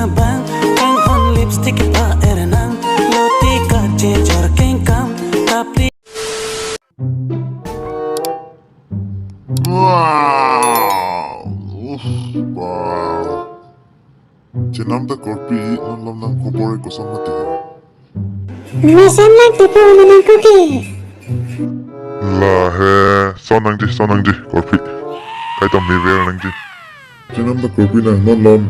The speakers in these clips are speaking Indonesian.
bang kang hon lipstick pa erenang loti kace jor kengkam tapi wow wow jenam da korpi nom nang kubore ko samati Misan lang tipo ng cookie. lah he sonang ji korpi kai to mi ver nang ji jenam da korpi na non lom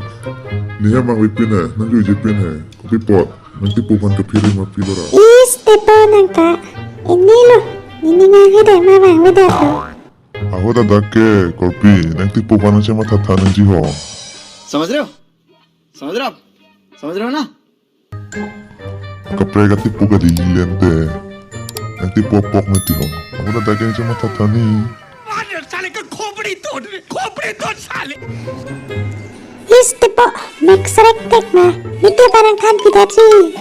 ni ha mang wipin ha nang ju ji pin ha kopi pot nang tipu man ka piri ma pilora Is tipo ng ka. Ini lo. Ini nga hida mama wada to. ako da dakke korpi nang tipu man sa mata nang ji ho समझ रहे हो समझ रहे हो आप समझ रहे हो ना kapre ka tipu ka di lente nang tipu pok na ti ho ako da dakke sa mata ni Is tipo mix rektek ma. Itu parang kan kita sih.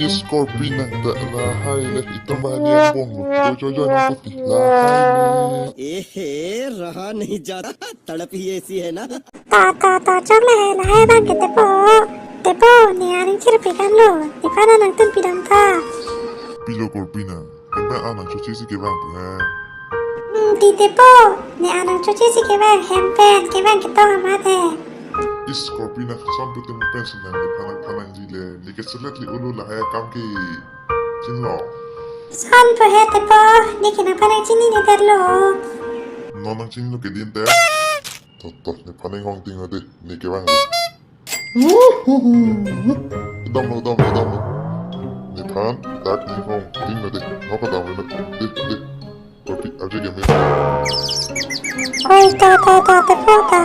Scorpion da lahai le itamani bong jo na puti lahai रहा नहीं जाता तड़प ही ऐसी है ना Ta chok la hai bang ke tipo. Tipo ni aring cirpikan lo. Di pana nang tun pidam ta. pilo corpina ebe ana chochi si ke bang ha Di tipo ni anang cuci si ke bang hempen ke bang kita amat hai. Scorpion sampai temu pensi na le panang jile ni ke selet li ulu lahai kam ki jinlo Son po hai tipo ni kenapa nang sini ni terlo. nonang jinlo ke dinte tot ni panang hong ting ade ni ke bang dom ni pan dak ni hong ting ade no ka dam le de corpi aje ke me Oi ta tipo ta.